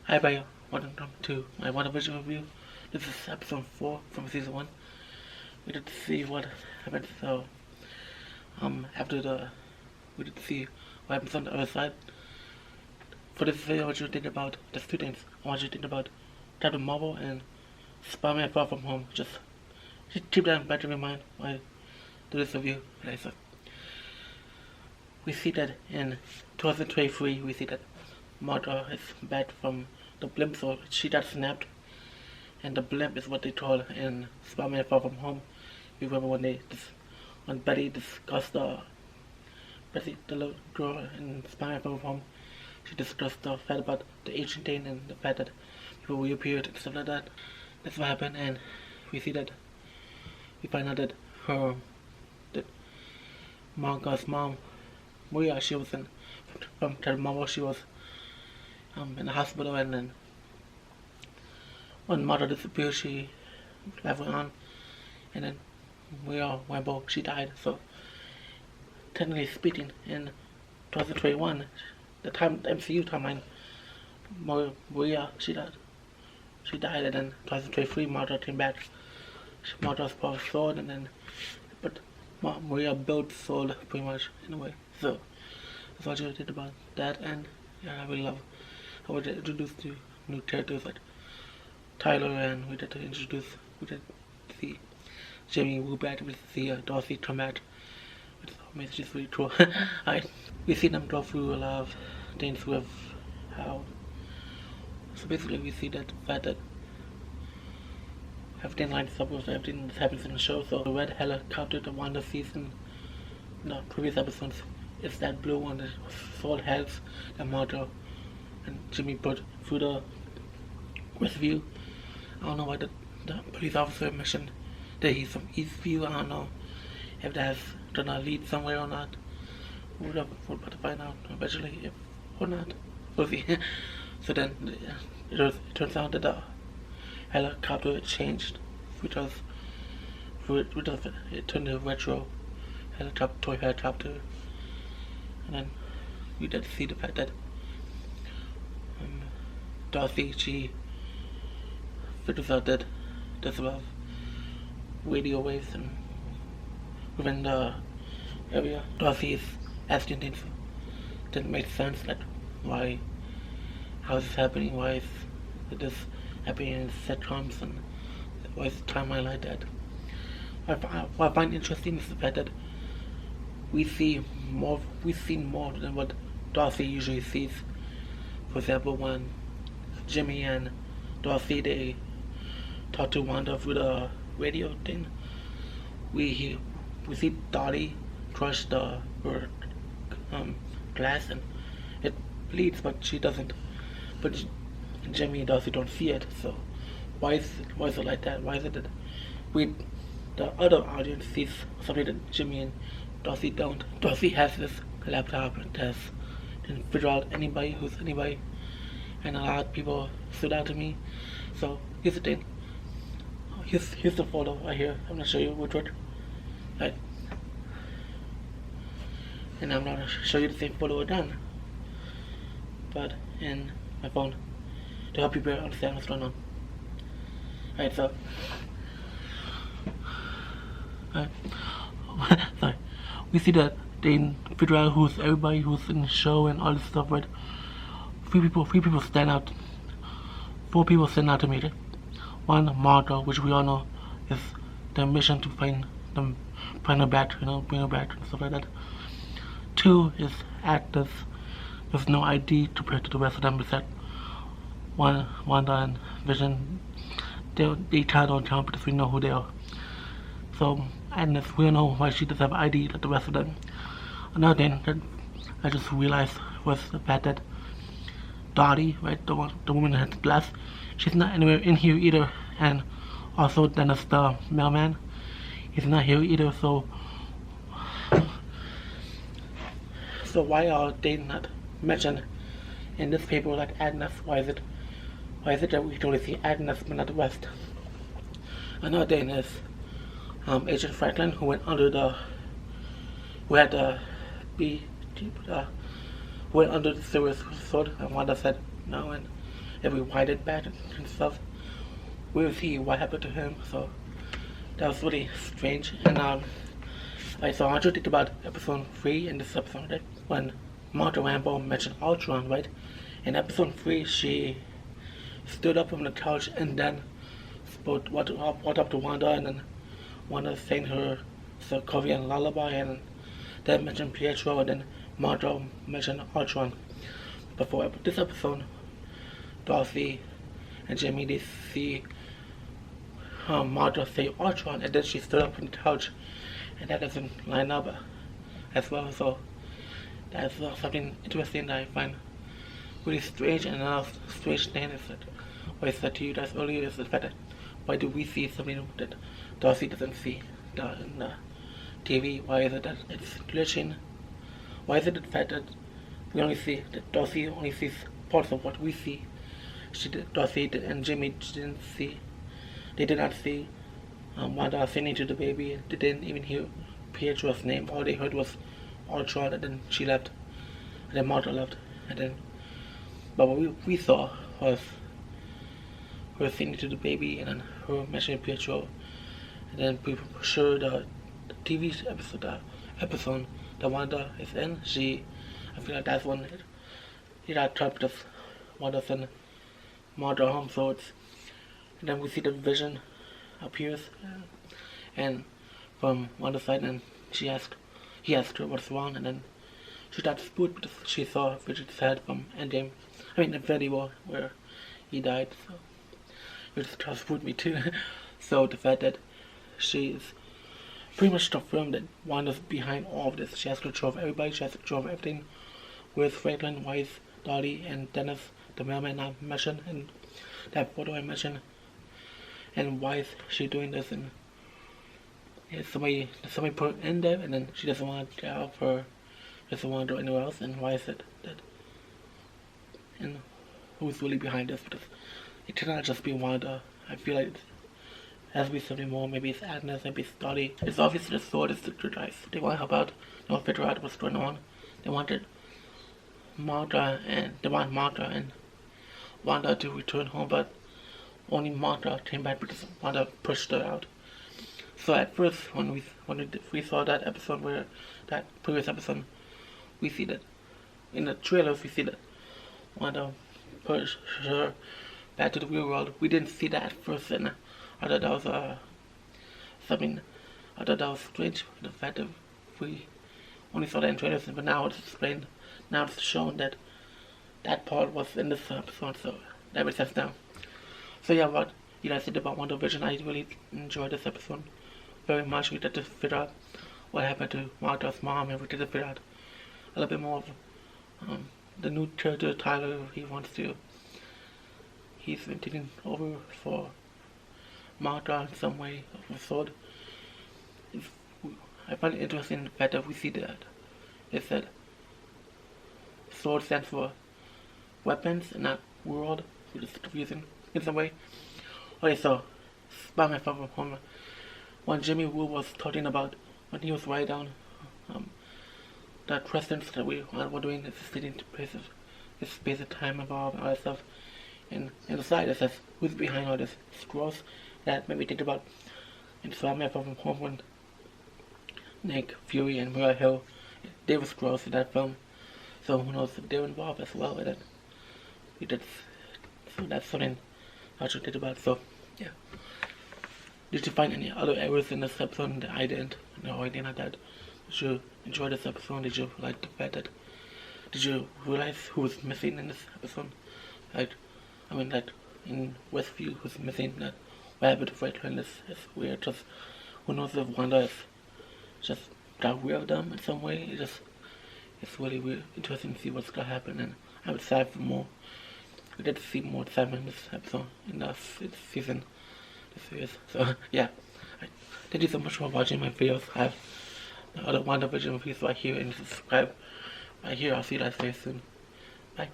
Hi everybody, welcome to my WandaVision review. This is episode 4 from season 1. We did see what happened, so we did see what happens on the other side. For this video, I want you to think about just two things. I want you to think about Captain Marvel and Spider-Man Far From Home. Just keep that in the back of your mind while I do this review today. So we see that in 2023, we see that Martha is back from the blimp, so she got snapped, and the blimp is what they told in Spider-Man Far From Home. You remember when Betty discussed the little girl in Spider-Man Far From Home, she discussed the fact about the ancient thing and the fact that people reappeared and stuff like that. That's what happened, and we see that we find out that Martha's mom, Maria, she was from Captain Marvel, she was in the hospital, and then when Martha disappeared, she left on, and then Rambeau, she died. So technically speaking, in 2021, the MCU timeline, Maria, she died, and then 2023, Martha came back. Martha's power S.W.O.R.D, and then but Maria built S.W.O.R.D pretty much in a way. So that's what you did about that, and yeah, I really love. I would introduce the new characters like Tyler, and we did see Jamie Woo back, we see Darcy come back, which makes just really cool. We see them go through a lot of things with how. So basically, we see that the fact that everything lines up with everything that happens in the show. So the red helicopter that Wanda sees in the previous episodes is that blue one that S.W.O.R.D has that Martha and Jimmy put through the WestView. I don't know why the police officer mentioned that he's from EastView. I don't know if that's gonna lead somewhere or not. We're about to find out eventually if or not. We'll see. So then it turns out that the helicopter changed, it turned into a retro helicopter, toy helicopter, and then we did see the fact that Darcy, she figures out that there's a lot of radio waves and within the area. Darcy is asking things that didn't make sense, like how is this happening, why is this happening in sitcoms, and why is the timeline like that. What I find interesting is the fact that we've seen more than what Darcy usually sees. For example, when Jimmy and Darcy, they talk to Wanda through the radio thing, we see Dottie crush the glass and it bleeds, but she doesn't. But Jimmy and Darcy don't see it. So why is it like that? Why is it that the other audience sees something that Jimmy and Darcy don't? Darcy has this laptop and can figure out anybody who's anybody, and a lot of people stood out to me. So here's the thing. Here's the photo right here. I'm gonna show you which one. Right. And I'm gonna show you the same photo again, but in my phone, to help you better understand what's going on. Alright, so sorry. We see that they figure out who's everybody who's in the show and all this stuff, right? Three people stand out. 4 people stand out to me. Right? One, Martha, which we all know is their mission to find her back, bring her back and stuff like that. 2 is actors. There's no ID compared to the rest of them except Wanda and Vision. They don't count because we know who they are. So Agnes, we don't know why she doesn't have ID like the rest of them. Another thing that I just realized was the fact that Dottie, right, the woman that has glass, she's not anywhere in here either. And also Dennis, the mailman, he's not here either. So why are they not mentioned in this paper like Agnes? Why is it that we can only see Agnes but not the rest? Another thing is Agent Franklin, who went under the went under the sewer S.W.O.R.D, and Wanda said no, and if we wind it back and stuff, we'll see what happened to him. So that was really strange. And so I want you to think about episode 3 in this episode, right? When Martha Rambeau mentioned Ultron, right? In episode 3, she stood up from the couch and then spoke what up to Wanda, and then Wanda sang her Korean lullaby, and then mentioned Pietro, and then Martha mentioned Ultron. Before this episode, Darcy and Jimmy, they see Martha say Ultron, and then she stood up from the couch, and that doesn't line up as well. So that's something interesting that I find really strange. And another strange thing is that what I said to you guys earlier is the fact that why do we see something that Darcy doesn't see in the TV? Why is it that it's glitching? Why is it the fact that we only see that Darcy only sees parts of what we see? Darcy and Jimmy didn't see. They did not see Wanda singing to the baby. They didn't even hear Pietro's name. All they heard was Ultron, and then she left. And then Martha left. And then, but what we saw was her singing to the baby, and then her mentioning Pietro. And then we were sure the TV episode that Wanda is in, I feel like that's when it got trapped with Wanda and Martha home. So it's, and then we see the Vision appears, and from Wanda's side, and he asked her what's wrong, and then she got spooked because she saw Vision's head from Endgame. I mean, Infinity War, where he died. So it just spooked me too. So the fact that she is pretty much confirmed that Wanda's behind all of this. She has control of everybody. She has control of everything. Where's Franklin? Why is Dottie and Dennis, the mailman, I mentioned in that photo I mentioned? And why is she doing this? And somebody put it in there, and then she doesn't want to get out of her, doesn't want to do anywhere else. And why is it that? And who's really behind this? Because it cannot just be Wanda. I feel like it has to be something more. Maybe it's Agnes, maybe it's Dottie. It's obviously the S.W.O.R.D is the good guys. They want to help out. They want to figure out what's going on. They want Martha and Wanda to return home, but only Martha came back because Wanda pushed her out. So at first, when we saw that episode, that previous episode, we see that in the trailers we see that Wanda pushed her back to the real world. We didn't see that at first, and I thought that was something. I thought that was strange. The fact that we only saw that in trailers, but now it's explained. Now it's shown that that part was in this episode, so that makes sense now. So yeah, what you guys said about WandaVision, I really enjoyed this episode very much. We did to figure out what happened to Martha's mom, and we did to figure out a little bit more of the new character Tyler. He's been taking over for Martha in some way of a sort. I find it interesting the fact that we see that it said S.W.O.R.D stands for weapons and not world, which is confusing in some way. Okay, so Spider-Man Far From Home, when Jimmy Woo was talking about, when he was writing down the questions that we were doing, is sitting to places, this space of time involved and all that stuff. And in the slide it says, who's behind all this? Scrolls. That made me think about in Spider-Man Far From Home when Nick Fury and Maria Hill, they were Scrolls in that film. So who knows if they're involved as well with it. So that's something I should think about. So yeah. Did you find any other errors in this episode that I didn't? No, I didn't like that. Did you enjoy this episode? Did you like the fact that? Did you realize who was missing in this episode? Like in WestView, who's missing? That what happened to Franklin is weird. Just who knows if Wanda is just got weird of them in some way. It's really weird, interesting to see what's gonna happen, and I'm excited for more. We get to see more time in this episode, in this season, this series. So yeah, thank you so much for watching my videos. I have the other WandaVision videos right here, and subscribe right here. I'll see you guys very soon. Bye.